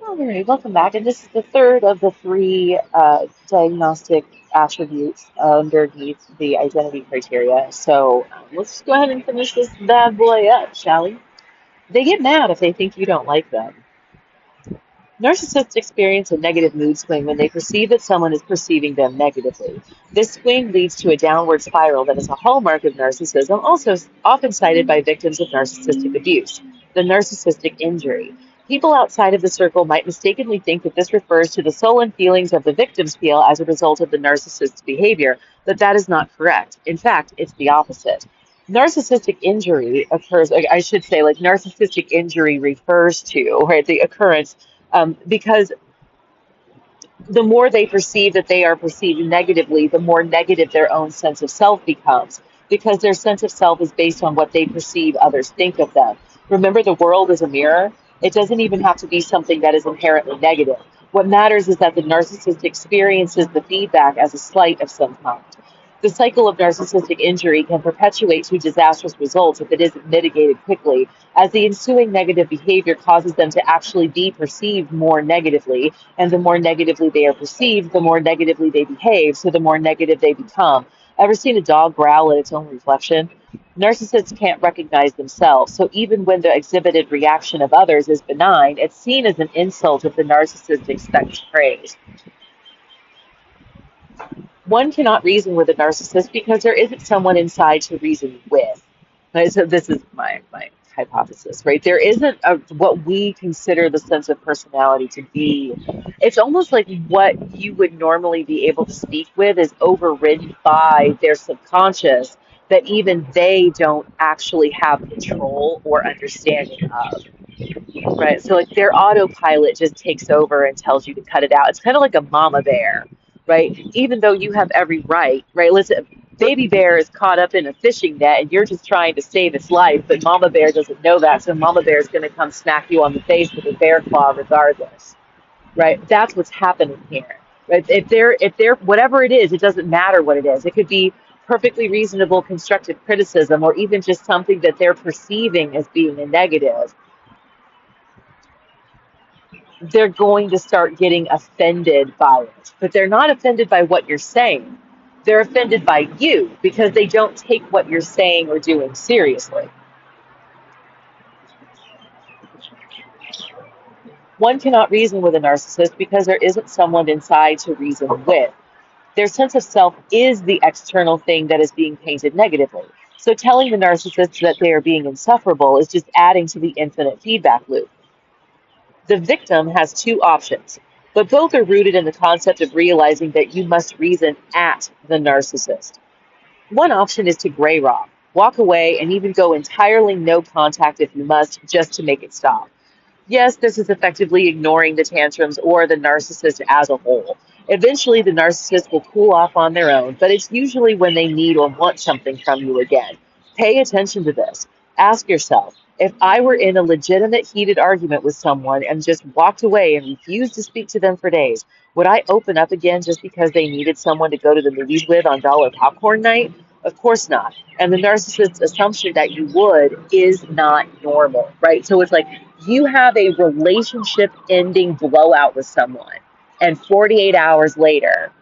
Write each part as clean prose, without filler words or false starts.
All right, welcome back. And this is the third of the three diagnostic attributes underneath the identity criteria. So let's go ahead and finish this bad boy up, shall we? They get mad if they think you don't like them. Narcissists experience a negative mood swing when they perceive that someone is perceiving them negatively. This swing leads to a downward spiral that is a hallmark of narcissism, also often cited by victims of narcissistic abuse, the narcissistic injury. People outside of the circle might mistakenly think that this refers to the sullen feelings of the victims feel as a result of the narcissist's behavior, but that is not correct. In fact, it's the opposite. Narcissistic injury occurs, I should say, like narcissistic injury refers to, right, the occurrence because the more they perceive that they are perceived negatively, the more negative their own sense of self becomes, because their sense of self is based on what they perceive others think of them. Remember, the world is a mirror. It doesn't even have to be something that is inherently negative. What matters is that the narcissist experiences the feedback as a slight of some kind. The cycle of narcissistic injury can perpetuate to disastrous results if it isn't mitigated quickly, as the ensuing negative behavior causes them to actually be perceived more negatively, and the more negatively they are perceived, the more negatively they behave, so the more negative they become. Ever seen a dog growl at its own reflection? Narcissists can't recognize themselves, so even when the exhibited reaction of others is benign, it's seen as an insult if the narcissist expects praise. One cannot reason with a narcissist because there isn't someone inside to reason with. Right? So this is my hypothesis, right? There isn't what we consider the sense of personality to be. It's almost like what you would normally be able to speak with is overridden by their subconscious that even they don't actually have control or understanding of. Right. So like their autopilot just takes over and tells you to cut it out. It's kind of like a mama bear, right? Even though you have every right, right? Listen, baby bear is caught up in a fishing net and you're just trying to save its life, but mama bear doesn't know that. So mama bear is going to come smack you on the face with a bear claw regardless, right? That's what's happening here. Right? If they're whatever it is, it doesn't matter what it is. It could be perfectly reasonable constructive criticism or even just something that they're perceiving as being a negative. They're going to start getting offended by it. But they're not offended by what you're saying. They're offended by you because they don't take what you're saying or doing seriously. One cannot reason with a narcissist because there isn't someone inside to reason with. Their sense of self is the external thing that is being painted negatively. So telling the narcissist that they are being insufferable is just adding to the infinite feedback loop. The victim has two options, but both are rooted in the concept of realizing that you must reason at the narcissist. One option is to gray rock, walk away, and even go entirely no contact if you must, just to make it stop. Yes, this is effectively ignoring the tantrums or the narcissist as a whole. Eventually, the narcissist will cool off on their own, but it's usually when they need or want something from you again. Pay attention to this. Ask yourself, if I were in a legitimate heated argument with someone and just walked away and refused to speak to them for days, would I open up again just because they needed someone to go to the movies with on dollar popcorn night? Of course not. And the narcissist's assumption that you would is not normal, right? So it's like you have a relationship ending blowout with someone, and 48 hours later,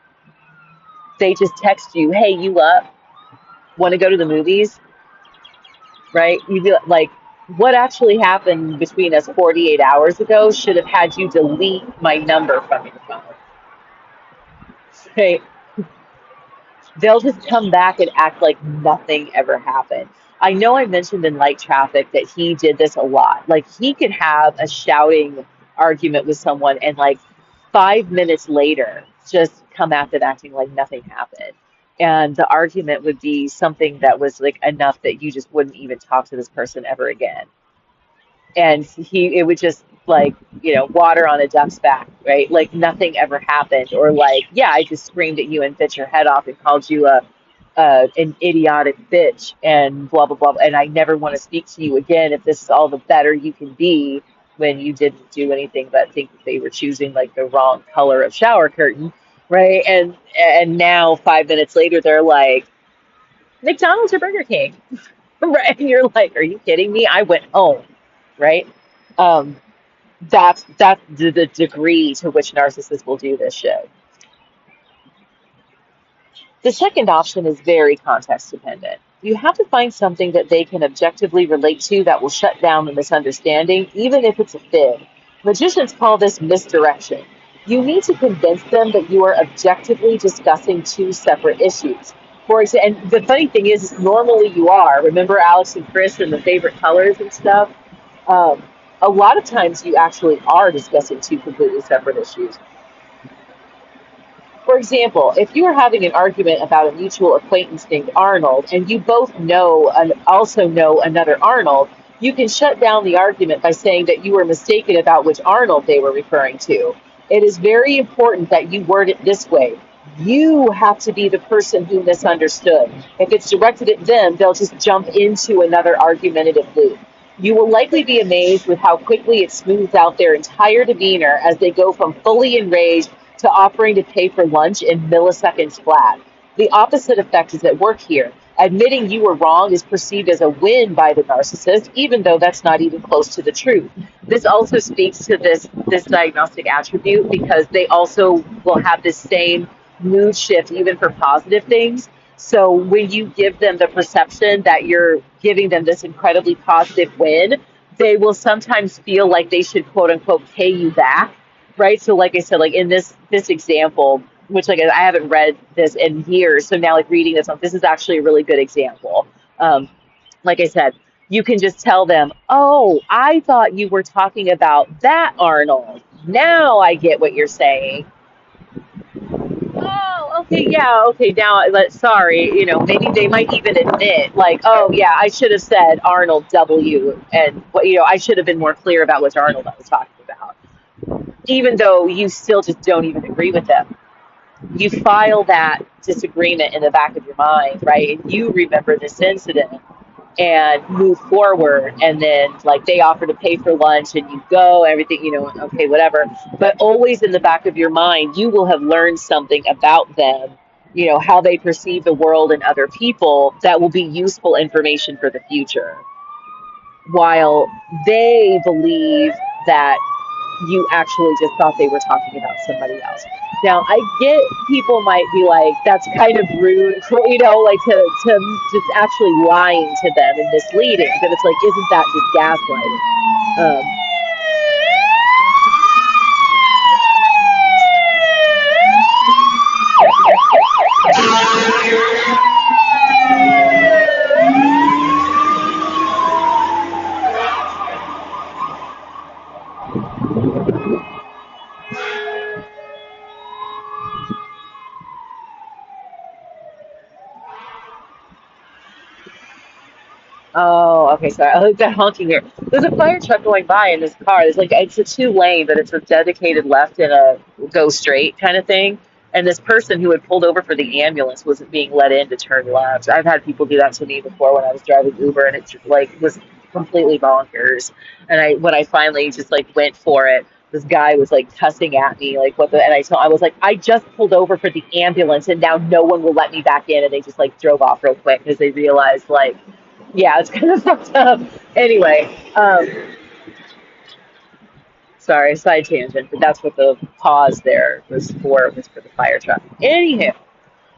they just text you, hey, you up? Want to go to the movies? Right? You'd be like, what actually happened between us 48 hours ago should have had you delete my number from your phone. Right? They'll just come back and act like nothing ever happened. I know I mentioned in Light Traffic that he did this a lot. Like he could have a shouting argument with someone and like 5 minutes later just come at them acting like nothing happened. And the argument would be something that was like enough that you just wouldn't even talk to this person ever again. And it would just like water on a duck's back, right? Like nothing ever happened, or like, yeah, I just screamed at you and bit your head off and called you an idiotic bitch and blah blah blah, and I never want to speak to you again if this is all the better you can be, when you didn't do anything but think that they were choosing like the wrong color of shower curtain, right? And now 5 minutes later they're like McDonald's or Burger King. Right? And you're like, are you kidding me? I went home, right? Um, That's the degree to which narcissists will do this shit. The second option is very context dependent. You have to find something that they can objectively relate to that will shut down the misunderstanding, even if it's a fib. Magicians call this misdirection. You need to convince them that you are objectively discussing two separate issues. For example, and the funny thing is normally you are. Remember Alex and Chris and the favorite colors and stuff? Um, a lot of times you actually are discussing two completely separate issues. For example, if you are having an argument about a mutual acquaintance named Arnold, and you both know and also know another Arnold, you can shut down the argument by saying that you were mistaken about which Arnold they were referring to. It is very important that you word it this way. You have to be the person who misunderstood. If it's directed at them, they'll just jump into another argumentative loop. You will likely be amazed with how quickly it smooths out their entire demeanor as they go from fully enraged to offering to pay for lunch in milliseconds flat. The opposite effect is at work here. Admitting you were wrong is perceived as a win by the narcissist, even though that's not even close to the truth. This also speaks to this diagnostic attribute because they also will have this same mood shift even for positive things. So when you give them the perception that you're giving them this incredibly positive win, they will sometimes feel like they should quote unquote pay you back, right? So like I said, like in this example, which like I haven't read this in years, so now like reading this is actually a really good example. Um, like I said, you can just tell them, "Oh, I thought you were talking about that Arnold. Now I get what you're saying." Oh, okay, yeah, okay. Now, sorry, maybe they might even admit, like, "Oh, yeah, I should have said Arnold W. And I should have been more clear about which Arnold I was talking about." Even though you still just don't even agree with them, you file that disagreement in the back of your mind, right? And you remember this incident and move forward. And then, like, they offer to pay for lunch and you go, everything, okay, whatever. But always in the back of your mind, you will have learned something about them, how they perceive the world and other people that will be useful information for the future. While they believe that you actually just thought they were talking about somebody else. Now, I get people might be like, that's kind of rude, like to just actually lying to them and misleading. But it's like, isn't that just gaslighting? Oh, okay, sorry. I like that honking here. There's a fire truck going by in this car. It's a two lane, but it's a dedicated left and a go straight kind of thing. And this person who had pulled over for the ambulance wasn't being let in to turn left. I've had people do that to me before when I was driving Uber, and it like was completely bonkers. And when I finally just like went for it, this guy was like cussing at me, like what the, and I was like, I just pulled over for the ambulance, and now no one will let me back in, and they just like drove off real quick because they realized like yeah, it's kind of fucked up. Anyway, sorry, side tangent, but that's what the pause there was for the fire truck. Anywho,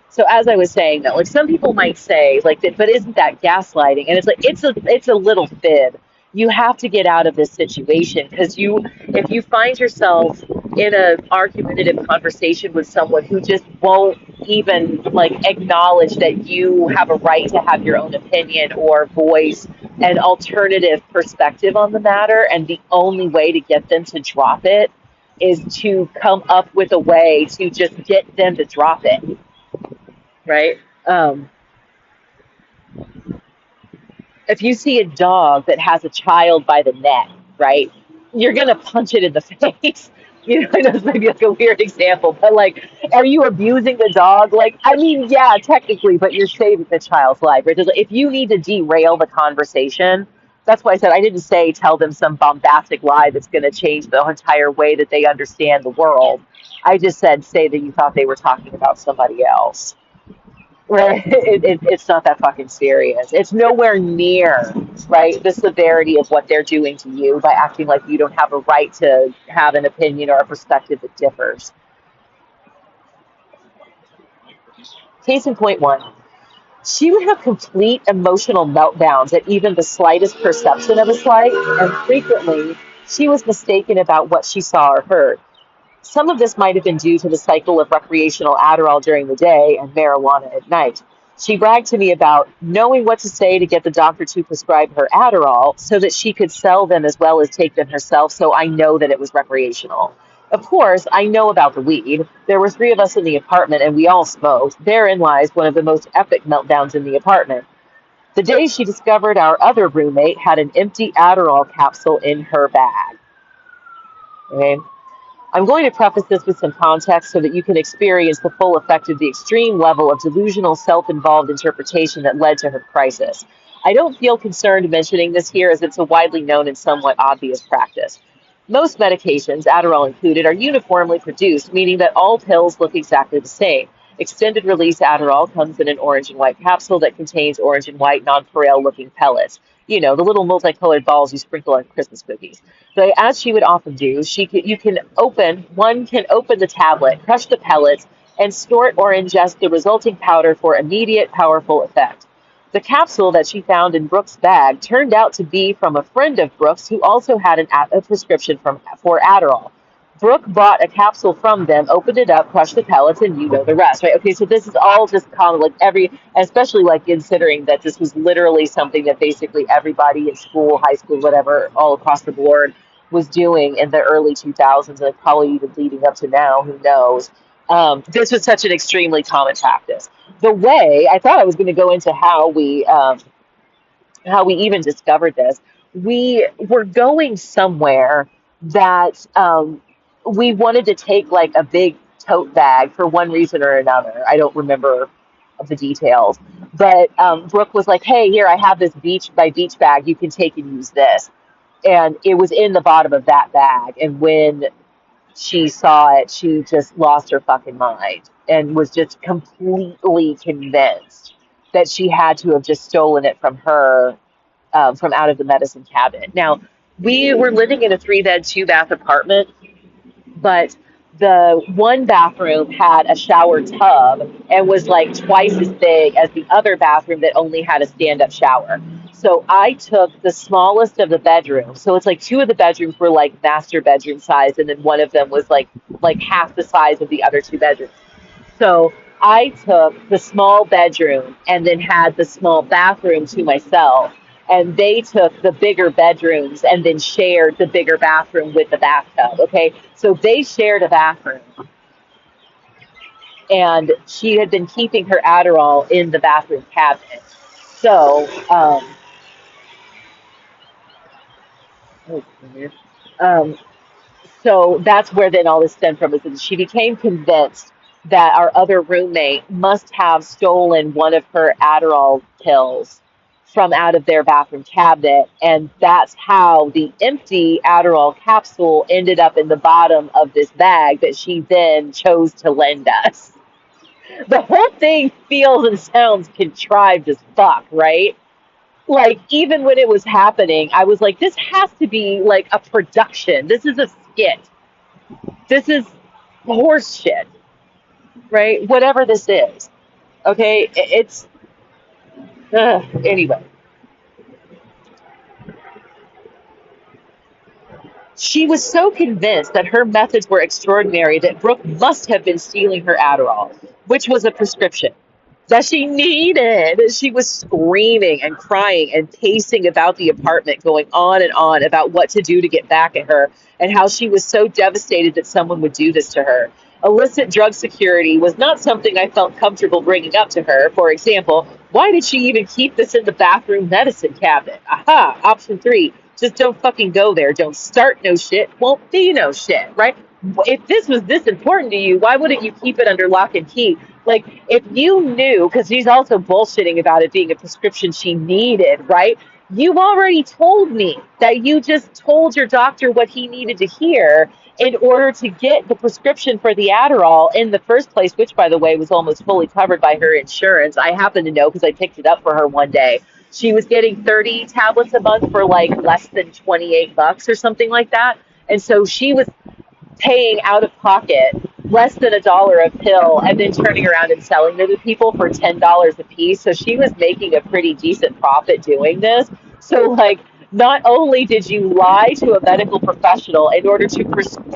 so as I was saying though, like some people might say like that, but isn't that gaslighting? And it's like it's a little fib. You have to get out of this situation because if you find yourself in a argumentative conversation with someone who just won't even like acknowledge that you have a right to have your own opinion or voice an alternative perspective on the matter, and the only way to get them to drop it is to come up with a way to just get them to drop it, right? If you see a dog that has a child by the neck, right, you're gonna punch it in the face. I know this might be like a weird example, but like, are you abusing the dog? Like, I mean, yeah, technically, but you're saving the child's life. Right? If you need to derail the conversation, that's why I said I didn't say tell them some bombastic lie that's going to change the entire way that they understand the world. I just said say that you thought they were talking about somebody else. Right? It's not that fucking serious. It's nowhere near, right, the severity of what they're doing to you by acting like you don't have a right to have an opinion or a perspective that differs. Case in point one, she would have complete emotional meltdowns at even the slightest perception of a slight, and frequently she was mistaken about what she saw or heard. Some of this might have been due to the cycle of recreational Adderall during the day and marijuana at night. She bragged to me about knowing what to say to get the doctor to prescribe her Adderall so that she could sell them as well as take them herself, so I know that it was recreational. Of course, I know about the weed. There were three of us in the apartment and we all smoked. Therein lies one of the most epic meltdowns in the apartment. The day she discovered our other roommate had an empty Adderall capsule in her bag. Okay? I'm going to preface this with some context so that you can experience the full effect of the extreme level of delusional, self-involved interpretation that led to her crisis. I don't feel concerned mentioning this here as it's a widely known and somewhat obvious practice. Most medications, Adderall included, are uniformly produced, meaning that all pills look exactly the same. Extended release Adderall comes in an orange and white capsule that contains orange and white nonpareil looking pellets. You know, the little multicolored balls you sprinkle on Christmas cookies. So as she would often do, one can open the tablet, crush the pellets, and snort or ingest the resulting powder for immediate, powerful effect. The capsule that she found in Brooke's bag turned out to be from a friend of Brooke's who also had a prescription for Adderall. Brooke bought a capsule from them, opened it up, crushed the pellets, and you know the rest, right? Okay, so this is all just common, like especially like considering that this was literally something that basically everybody in school, high school, whatever, all across the board was doing in the early 2000s and probably even leading up to now, who knows. This was such an extremely common practice. The way I thought I was going to go into how we even discovered this. We were going somewhere that we wanted to take like a big tote bag for one reason or another. I don't remember the details, but Brooke was like, "Hey, here I have this beach bag. You can take and use this." And it was in the bottom of that bag. And when she saw it, she just lost her fucking mind and was just completely convinced that she had to have just stolen it from her, from out of the medicine cabinet. Now, we were living in a three-bed, two-bath apartment, but the one bathroom had a shower tub and was like twice as big as the other bathroom that only had a stand-up shower. So I took the smallest of the bedrooms. So it's like two of the bedrooms were like master bedroom size, and then one of them was like half the size of the other two bedrooms. So I took the small bedroom and then had the small bathroom to myself. And they took the bigger bedrooms and then shared the bigger bathroom with the bathtub. Okay. So they shared a bathroom. And she had been keeping her Adderall in the bathroom cabinet. So, oh, um, so that's where then all this stemmed from, is that she became convinced that our other roommate must have stolen one of her Adderall pills from out of their bathroom cabinet, and that's how the empty Adderall capsule ended up in the bottom of this bag that she then chose to lend us. The whole thing feels and sounds contrived as fuck, right? Like, even when it was happening, I was like, this has to be like a production. This is a skit. This is horse shit, right? Whatever this is. Okay, it's anyway. She was so convinced that her methods were extraordinary that Brooke must have been stealing her Adderall, which was a prescription that she needed. She was screaming and crying and pacing about the apartment, going on and on about what to do to get back at her and how she was so devastated that someone would do this to her. Illicit drug security was not something I felt comfortable bringing up to her. For example, why did she even keep this in the bathroom medicine cabinet? Aha, option three. Just don't fucking go there. Don't start no shit. Won't be no shit, right? If this was this important to you, why wouldn't you keep it under lock and key? Like, if you knew, because she's also bullshitting about it being a prescription she needed, right? You've already told me that you just told your doctor what he needed to hear in order to get the prescription for the Adderall in the first place, which, by the way, was almost fully covered by her insurance. I happen to know because I picked it up for her one day. She was getting 30 tablets a month for like less than 28 bucks or something like that. And so she was paying out of pocket less than $1 a pill and then turning around and selling them to people for $10 a piece. So she was making a pretty decent profit doing this. So, like, not only did you lie to a medical professional in order to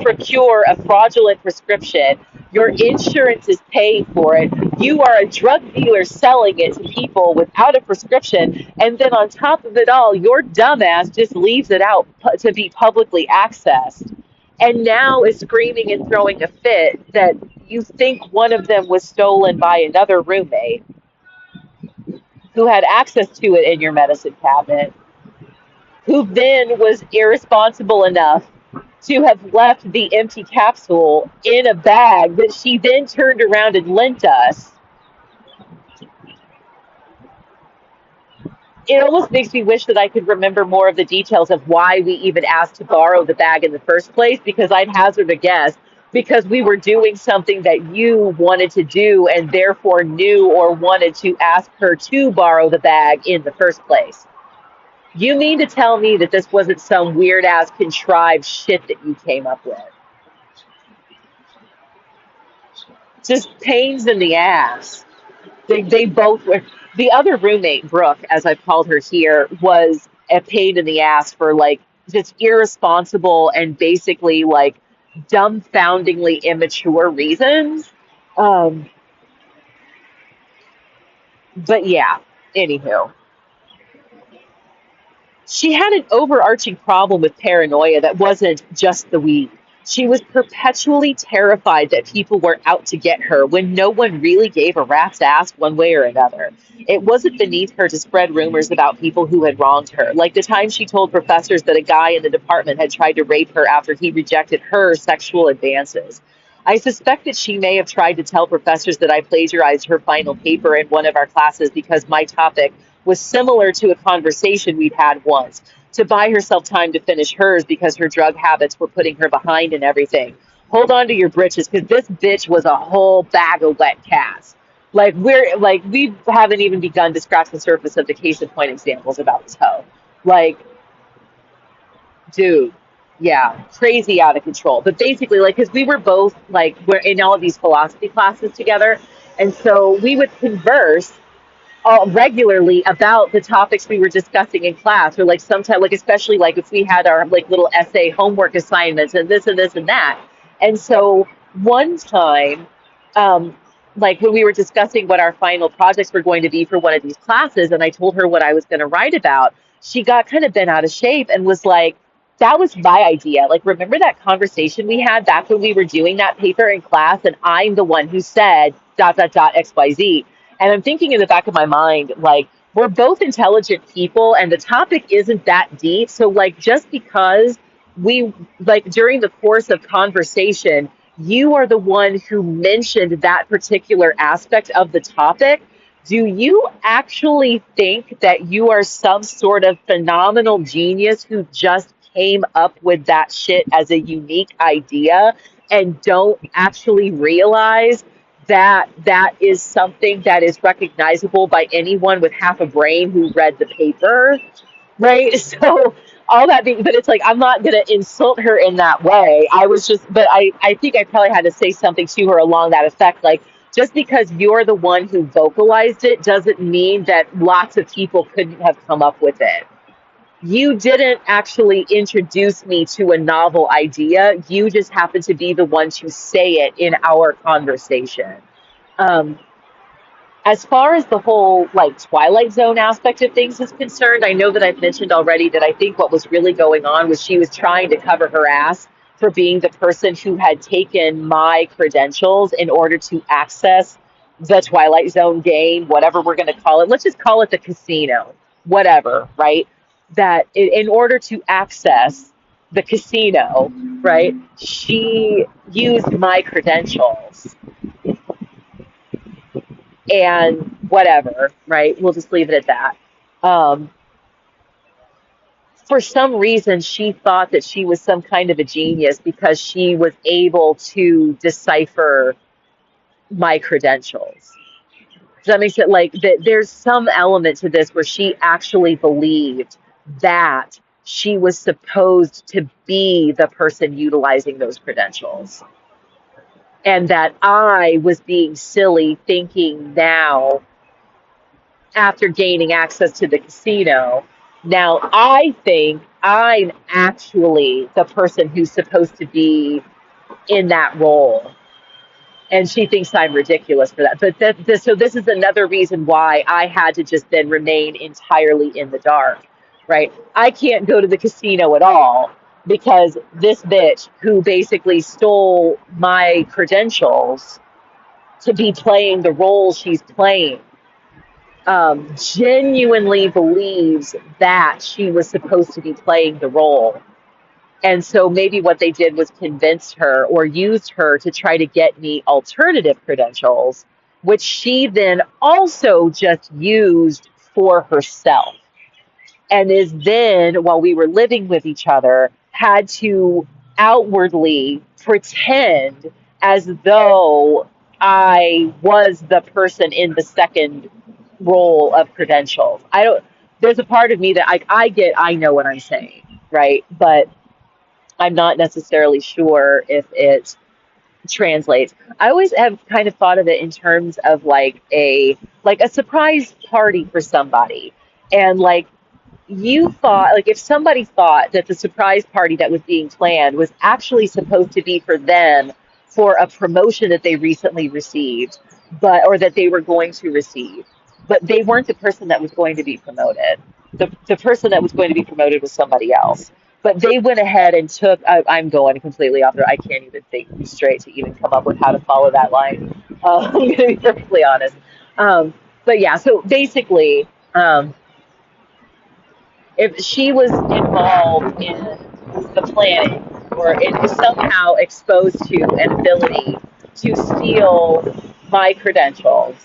procure a fraudulent prescription, your insurance is paying for it. You are a drug dealer selling it to people without a prescription. And then on top of it all, your dumbass just leaves it out to be publicly accessed and now is screaming and throwing a fit that you think one of them was stolen by another roommate who had access to it in your medicine cabinet, who then was irresponsible enough to have left the empty capsule in a bag that she then turned around and lent us. It almost makes me wish that I could remember more of the details of why we even asked to borrow the bag in the first place, because I'd hazard a guess because we were doing something that you wanted to do and therefore knew or wanted to ask her to borrow the bag in the first place. You mean to tell me that this wasn't some weird ass contrived shit that you came up with? Just pains in the ass. They both were. The other roommate, Brooke, as I've called her here, was a pain in the ass for like just irresponsible and basically like dumbfoundingly immature reasons. Um, but yeah, anywho, she had an overarching problem with paranoia that wasn't just the weed. She was perpetually terrified that people were out to get her when no one really gave a rat's ass one way or another. It wasn't beneath her to spread rumors about people who had wronged her, like the time she told professors that a guy in the department had tried to rape her after he rejected her sexual advances. I suspect that she may have tried to tell professors that I plagiarized her final paper in one of our classes because my topic was similar to a conversation we'd had once, to buy herself time to finish hers because her drug habits were putting her behind and everything. Hold on to your britches because this bitch was a whole bag of wet cats. We haven't even begun to scratch the surface of the case in point examples about this hoe. Like, dude, yeah, crazy out of control. But basically, like, because we were both like we're in all of these philosophy classes together, and so we would converse regularly about the topics we were discussing in class, or like sometimes, like especially like if we had our like little essay homework assignments and this and this and that. And so one time, um, like when we were discussing what our final projects were going to be for one of these classes, and I told her what I was going to write about, she got kind of bent out of shape and was like, "That was my idea. Like, remember that conversation we had back when we were doing that paper in class, and I'm the one who said dot dot dot XYZ." And I'm thinking in the back of my mind, like, we're both intelligent people and the topic isn't that deep. So, like, just because we, like, during the course of conversation, you are the one who mentioned that particular aspect of the topic. Do you actually think that you are some sort of phenomenal genius who just came up with that shit as a unique idea and don't actually realize that that is something that is recognizable by anyone with half a brain who read the paper, right? So all that being, but it's like I'm not gonna insult her in that way. I was just, but I think I probably had to say something to her along that effect, like just because you're the one who vocalized it doesn't mean that lots of people couldn't have come up with it. You didn't actually introduce me to a novel idea. You just happened to be the one to say it in our conversation. Um, as far as the whole like Twilight Zone aspect of things is concerned, I know that I've mentioned already that I think what was really going on was she was trying to cover her ass for being the person who had taken my credentials in order to access the Twilight Zone game, whatever we're going to call it. Let's just call it the casino, whatever, right? That in order to access the casino, right, she used my credentials and whatever, right? We'll just leave it at that. Um, for some reason, she thought that she was some kind of a genius because she was able to decipher my credentials. Does that make sense? Like that, there's some element to this where she actually believed that she was supposed to be the person utilizing those credentials, and that I was being silly, thinking now after gaining access to the casino. Now I think I'm actually the person who's supposed to be in that role. And she thinks I'm ridiculous for that. But so this is another reason why I had to just then remain entirely in the dark, right? I can't go to the casino at all because this bitch who basically stole my credentials to be playing the role she's playing genuinely believes that she was supposed to be playing the role. And so maybe what they did was convince her or used her to try to get me alternative credentials, which she then also just used for herself. And is then, while we were living with each other, had to outwardly pretend as though I was the person in the second role of credentials. I don't, there's a part of me that I get, I know what I'm saying, right? But I'm not necessarily sure if it translates. I always have kind of thought of it in terms of like a surprise party for somebody. And like you thought, like if somebody thought that the surprise party that was being planned was actually supposed to be for them for a promotion that they recently received, but or that they were going to receive, but they weren't the person that was going to be promoted. The person that was going to be promoted was somebody else. But they went ahead and took. I'm going completely off there. I can't even think straight to even come up with how to follow that line. I'm going to be perfectly honest. Um, but yeah, so basically, if she was involved in the planning or is somehow exposed to an ability to steal my credentials,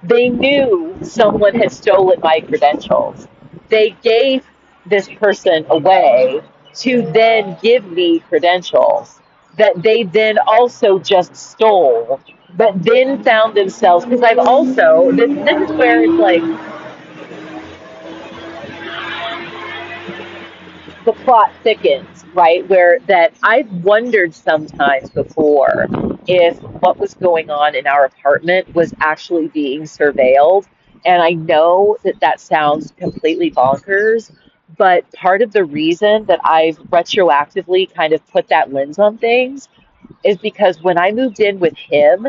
they knew someone had stolen my credentials. They gave this person away to then give me credentials that they then also just stole, but then found themselves, because I've also, this is where it's like, the plot thickens, right? Where that I've wondered sometimes before if what was going on in our apartment was actually being surveilled. And I know that that sounds completely bonkers, but part of the reason that I've retroactively kind of put that lens on things is because when I moved in with him,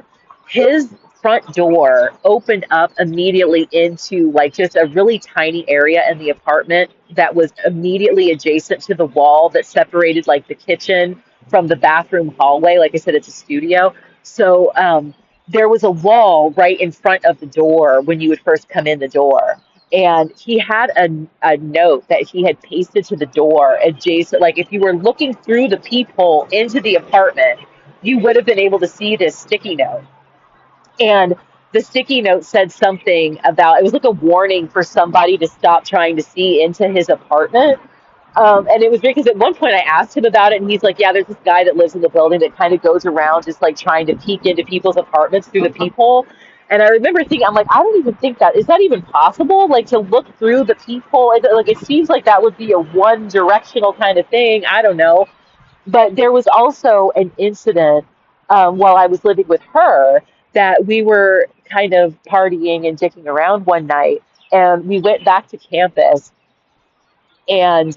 his front door opened up immediately into like just a really tiny area in the apartment that was immediately adjacent to the wall that separated like the kitchen from the bathroom hallway. Like I said, it's a studio. So there was a wall right in front of the door when you would first come in the door. And he had a note that he had pasted to the door adjacent. Like if you were looking through the peephole into the apartment, you would have been able to see this sticky note. And the sticky note said something about it was like a warning for somebody to stop trying to see into his apartment. And it was weird because at one point I asked him about it, and he's like, "Yeah, there's this guy that lives in the building that kind of goes around just like trying to peek into people's apartments through the peephole." And I remember thinking, I'm like, I don't even think that is that even possible? Like to look through the peephole, like it seems like that would be a one directional kind of thing. I don't know. But there was also an incident while I was living with her that we were kind of partying and dicking around one night, and we went back to campus, and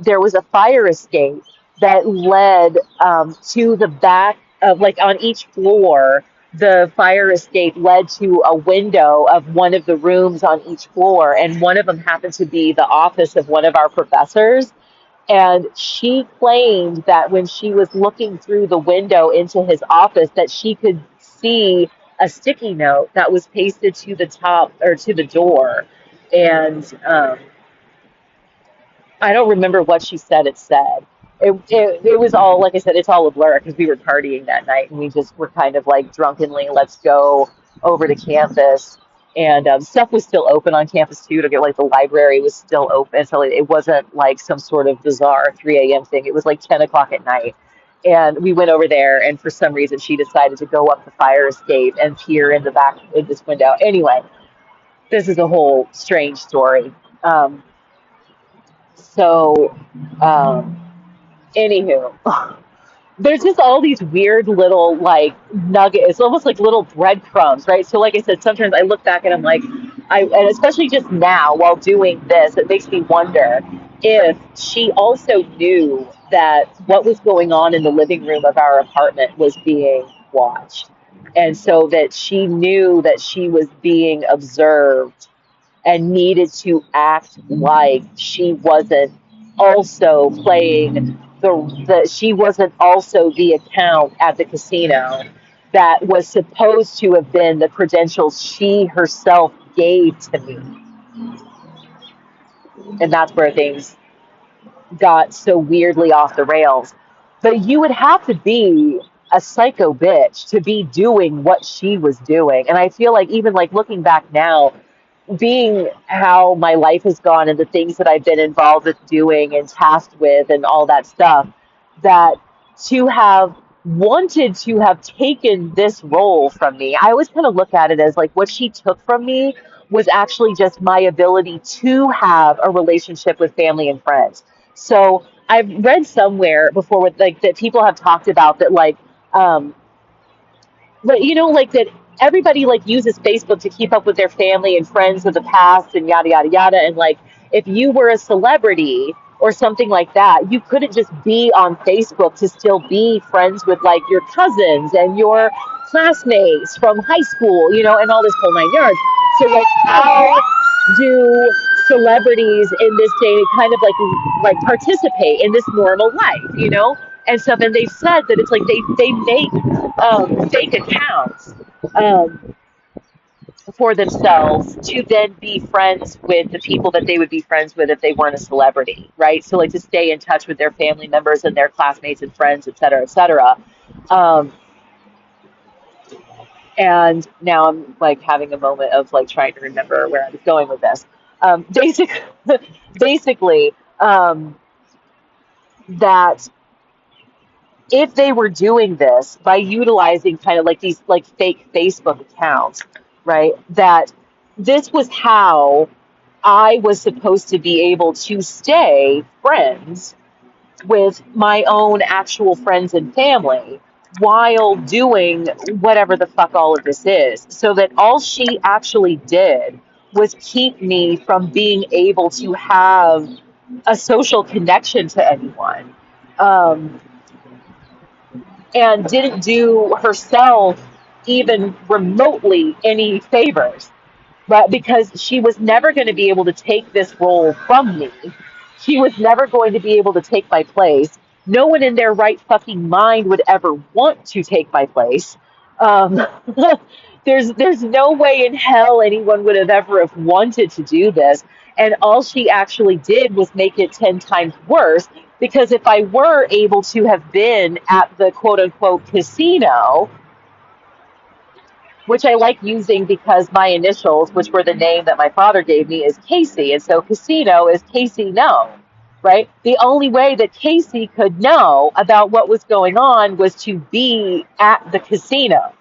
there was a fire escape that led to the back of, like, on each floor. The fire escape led to a window of one of the rooms on each floor, and one of them happened to be the office of one of our professors. And she claimed that when she was looking through the window into his office, that she could see a sticky note that was pasted to the top or to the door. And I don't remember what she said it said. It was all, like I said, it's all a blur because we were partying that night and we just were kind of like drunkenly, let's go over to campus. And stuff was still open on campus too. To get like the library was still open, so it wasn't like some sort of bizarre 3 a.m. thing. It was like 10 o'clock at night, and we went over there. And for some reason, she decided to go up the fire escape and peer in the back in this window. Anyway, this is a whole strange story. Um, so, um, anywho, there's just all these weird little like nuggets. It's almost like little breadcrumbs, right? So, like I said, sometimes I look back and I'm like, and especially just now while doing this, it makes me wonder if she also knew that what was going on in the living room of our apartment was being watched. And so that she knew that she was being observed and needed to act like she wasn't also playing she wasn't also the account at the casino that was supposed to have been the credentials she herself gave to me. And that's where things got so weirdly off the rails. But you would have to be a psycho bitch to be doing what she was doing. And I feel like even like looking back now, being how my life has gone and the things that I've been involved with doing and tasked with and all that stuff, that to have wanted to have taken this role from me, I always kind of look at it as like what she took from me was actually just my ability to have a relationship with family and friends. So I've read somewhere before with like that people have talked about that um, but like that everybody like uses Facebook to keep up with their family and friends of the past and yada yada yada. And like if you were a celebrity or something like that, you couldn't just be on Facebook to still be friends with like your cousins and your classmates from high school, and all this whole nine yards. So like how do celebrities in this day kind of like participate in this normal life, and stuff? And they've said that it's like they make fake accounts um, for themselves to then be friends with the people that they would be friends with if they weren't a celebrity, right? So like to stay in touch with their family members and their classmates and friends, et cetera, et cetera. Um, and now I'm like having a moment of like trying to remember where I was going with this. Basic, basically, that if they were doing this by utilizing kind of like these like fake Facebook accounts, right? That this was how I was supposed to be able to stay friends with my own actual friends and family while doing whatever the fuck all of this is. So that all she actually did was keep me from being able to have a social connection to anyone. Um, and didn't do herself even remotely any favors, but because she was never going to be able to take this role from me, she was never going to be able to take my place. No one in their right fucking mind would ever want to take my place. Um, there's no way in hell anyone would have ever have wanted to do this. And all she actually did was make it 10 times worse, because if I were able to have been at the quote unquote casino, which I like using because my initials, which were the name that my father gave me, is Casey. And so casino is Casey no, right? The only way that Casey could know about what was going on was to be at the casino,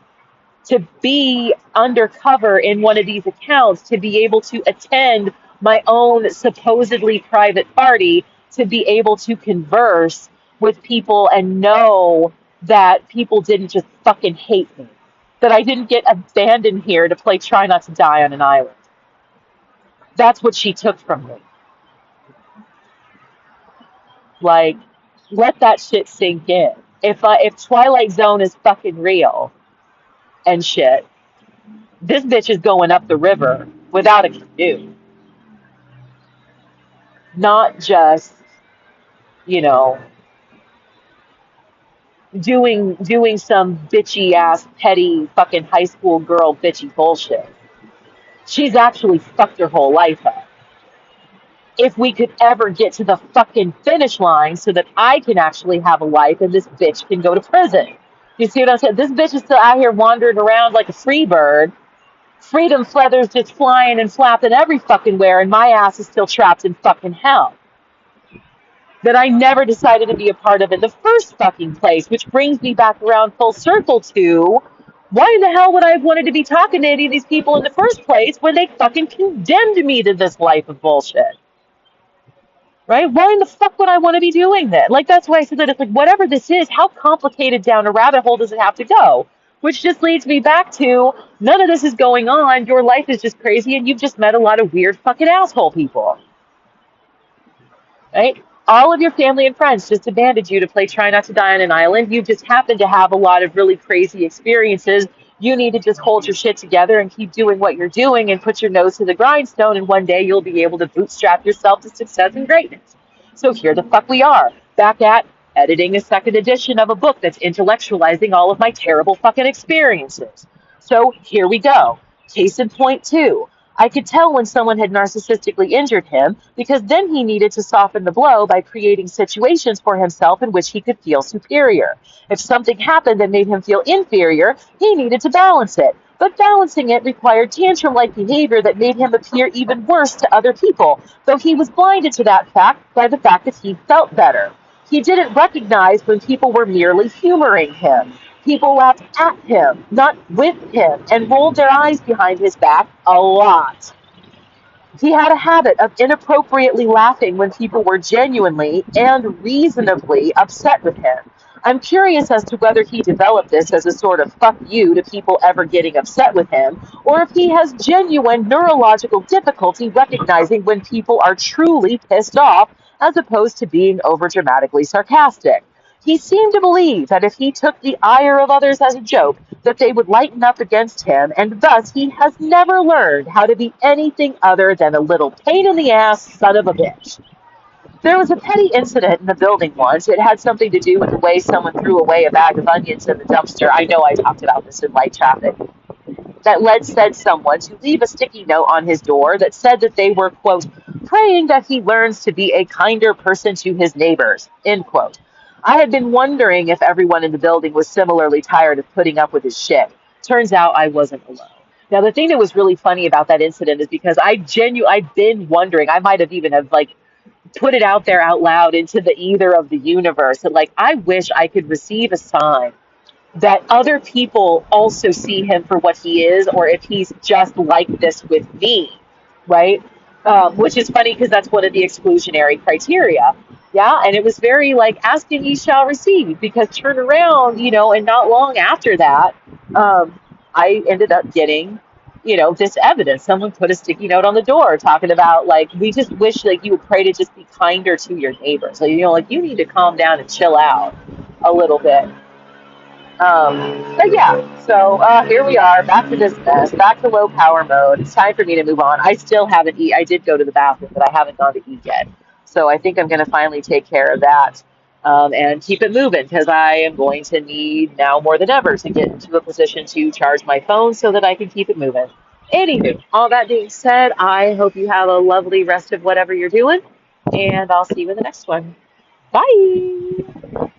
to be undercover in one of these accounts, to be able to attend my own supposedly private party, to be able to converse with people and know that people didn't just fucking hate me, that I didn't get abandoned here to play Try Not to Die on an island. That's what she took from me. Like, let that shit sink in. If Twilight Zone is fucking real and shit, this bitch is going up the river without a canoe. Not just, you know, doing some bitchy ass petty fucking high school girl bitchy bullshit. She's actually fucked her whole life up. If we could ever get to the fucking finish line so that I can actually have a life and this bitch can go to prison. You see what I'm saying? This bitch is still out here wandering around like a free bird, Freedom feathers just flying and flapping every fucking where, and my ass is still trapped in fucking hell. That I never decided to be a part of in the first fucking place, which brings me back around full circle to why in the hell would I have wanted to be talking to any of these people in the first place when they fucking condemned me to this life of bullshit? Right? Why in the fuck would I want to be doing that? Like, that's why I said that it's like, whatever this is, how complicated down a rabbit hole does it have to go? Which just leads me back to none of this is going on. Your life is just crazy, and you've just met a lot of weird fucking asshole people. Right? All of your family and friends just abandoned you to play Try Not to Die on an Island. You just happen to have a lot of really crazy experiences. You need to just hold your shit together and keep doing what you're doing and put your nose to the grindstone, and one day you'll be able to bootstrap yourself to success and greatness. So here the fuck we are, back at editing a second edition of a book that's intellectualizing all of my terrible fucking experiences. So here we go. Case in point two. I could tell when someone had narcissistically injured him because then he needed to soften the blow by creating situations for himself in which he could feel superior. If something happened that made him feel inferior, he needed to balance it. But balancing it required tantrum-like behavior that made him appear even worse to other people, though he was blinded to that fact by the fact that he felt better. He didn't recognize when people were merely humoring him. People laughed at him, not with him, and rolled their eyes behind his back a lot. He had a habit of inappropriately laughing when people were genuinely and reasonably upset with him. I'm curious as to whether he developed this as a sort of fuck you to people ever getting upset with him, or if he has genuine neurological difficulty recognizing when people are truly pissed off as opposed to being overdramatically sarcastic. He seemed to believe that if he took the ire of others as a joke, that they would lighten up against him, and thus he has never learned how to be anything other than a little pain in the ass son of a bitch. There was a petty incident in the building once. It had something to do with the way someone threw away a bag of onions in the dumpster. I know I talked about this in light traffic. That led said someone to leave a sticky note on his door that said that they were, quote, praying that he learns to be a kinder person to his neighbors, end quote. I had been wondering if everyone in the building was similarly tired of putting up with his shit. Turns out I wasn't alone. Now, the thing that was really funny about that incident is because I'd been wondering, I might have even have like put it out there out loud into the ether of the universe. And like, I wish I could receive a sign that other people also see him for what he is, or if he's just like this with me, right? Which is funny because that's one of the exclusionary criteria. Yeah, and it was very like, ask and ye shall receive, because turn around, and not long after that, I ended up getting, this evidence. Someone put a sticky note on the door talking about, like, we just wish, like, you would pray to just be kinder to your neighbors. Like, like, you need to calm down and chill out a little bit. But yeah, so here we are, back to this mess, back to low power mode. It's time for me to move on. I still haven't eaten. I did go to the bathroom, but I haven't gone to eat yet. So I think I'm going to finally take care of that and keep it moving, because I am going to need now more than ever to get into a position to charge my phone so that I can keep it moving. Anywho, all that being said, I hope you have a lovely rest of whatever you're doing, and I'll see you in the next one. Bye!